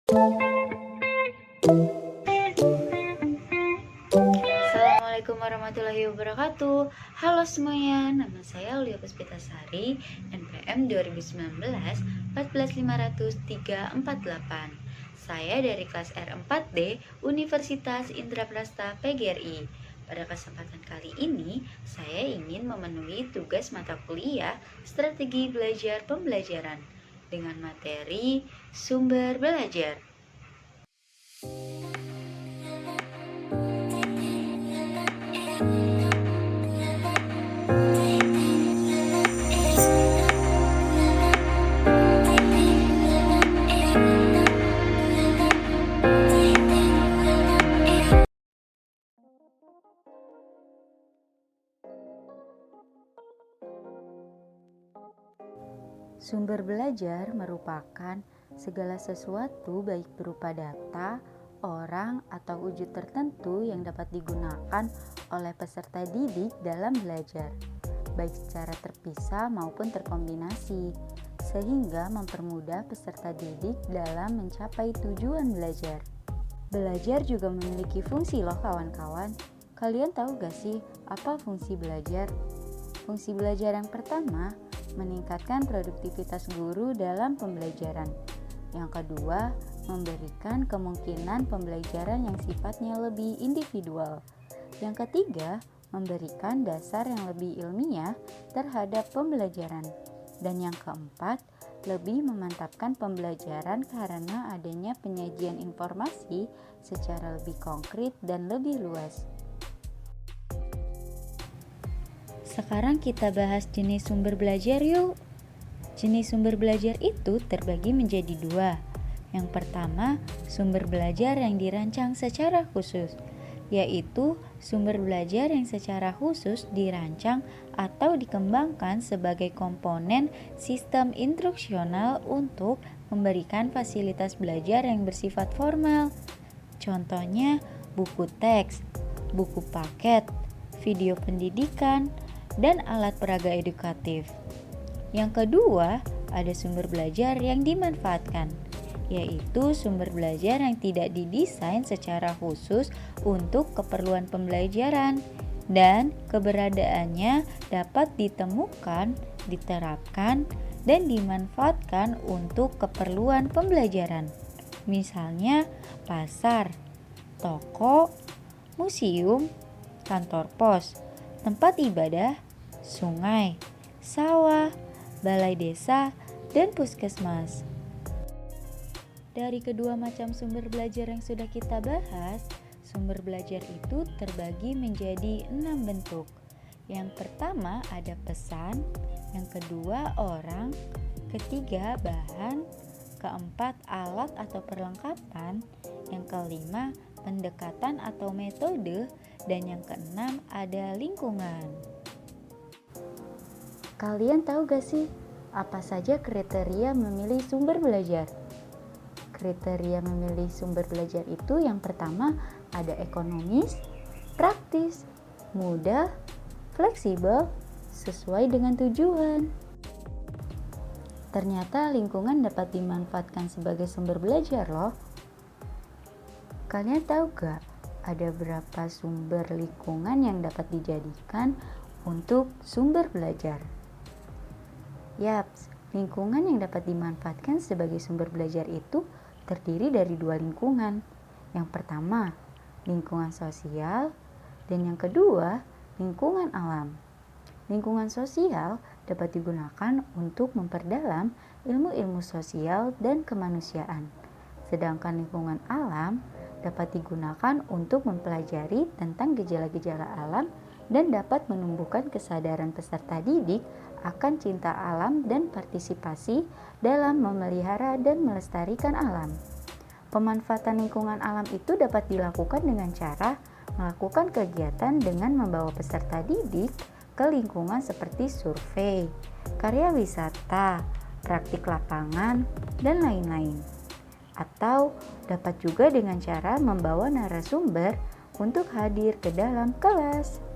Assalamualaikum warahmatullahi wabarakatuh. Halo semuanya, nama saya Aulia Puspitasari, NPM 2019 14500-348. Saya dari kelas R4D Universitas Indraprasta PGRI. Pada kesempatan kali ini, saya ingin memenuhi tugas mata kuliah Strategi Belajar Pembelajaran dengan materi Sumber Belajar. Sumber belajar merupakan segala sesuatu baik berupa data, orang, atau wujud tertentu yang dapat digunakan oleh peserta didik dalam belajar, baik secara terpisah maupun terkombinasi, sehingga mempermudah peserta didik dalam mencapai tujuan belajar. Belajar juga memiliki fungsi loh kawan-kawan. Kalian tahu gak sih apa fungsi belajar? Fungsi belajar yang pertama, meningkatkan produktivitas guru dalam pembelajaran. Yang kedua, memberikan kemungkinan pembelajaran yang sifatnya lebih individual. Yang ketiga, memberikan dasar yang lebih ilmiah terhadap pembelajaran. Dan yang keempat, lebih memantapkan pembelajaran karena adanya penyajian informasi secara lebih konkret dan lebih luas. Sekarang kita bahas jenis sumber belajar yuk. Jenis sumber belajar itu terbagi menjadi dua. Yang pertama, sumber belajar yang dirancang secara khusus, yaitu sumber belajar yang secara khusus dirancang atau dikembangkan sebagai komponen sistem instruksional untuk memberikan fasilitas belajar yang bersifat formal. Contohnya, buku teks, buku paket, video pendidikan, dan alat peraga edukatif. Yang kedua, ada sumber belajar yang dimanfaatkan, yaitu sumber belajar yang tidak didesain secara khusus untuk keperluan pembelajaran dan keberadaannya dapat ditemukan, diterapkan, dan dimanfaatkan untuk keperluan pembelajaran. Misalnya, pasar, toko, museum, kantor pos, tempat ibadah, sungai, sawah, balai desa, dan puskesmas. Dari kedua macam sumber belajar yang sudah kita bahas, sumber belajar itu terbagi menjadi 6 bentuk. Yang pertama ada pesan, yang kedua orang, ketiga bahan, keempat alat atau perlengkapan, yang kelima pendekatan atau metode, dan yang keenam ada lingkungan. Kalian tahu gak sih apa saja kriteria memilih sumber belajar? Kriteria memilih sumber belajar itu yang pertama ada ekonomis, praktis, mudah, fleksibel, sesuai dengan tujuan. Ternyata lingkungan dapat dimanfaatkan sebagai sumber belajar loh. Kalian tahu gak ada berapa sumber lingkungan yang dapat dijadikan untuk sumber belajar? Yaps, lingkungan yang dapat dimanfaatkan sebagai sumber belajar itu terdiri dari dua lingkungan. Yang pertama, lingkungan sosial, dan yang kedua, lingkungan alam. Lingkungan sosial dapat digunakan untuk memperdalam ilmu-ilmu sosial dan kemanusiaan. Sedangkan lingkungan alam dapat digunakan untuk mempelajari tentang gejala-gejala alam dan dapat menumbuhkan kesadaran peserta didik akan cinta alam dan partisipasi dalam memelihara dan melestarikan alam. Pemanfaatan lingkungan alam itu dapat dilakukan dengan cara melakukan kegiatan dengan membawa peserta didik ke lingkungan seperti survei, karya wisata, praktik lapangan, dan lain-lain. Atau dapat juga dengan cara membawa narasumber untuk hadir ke dalam kelas.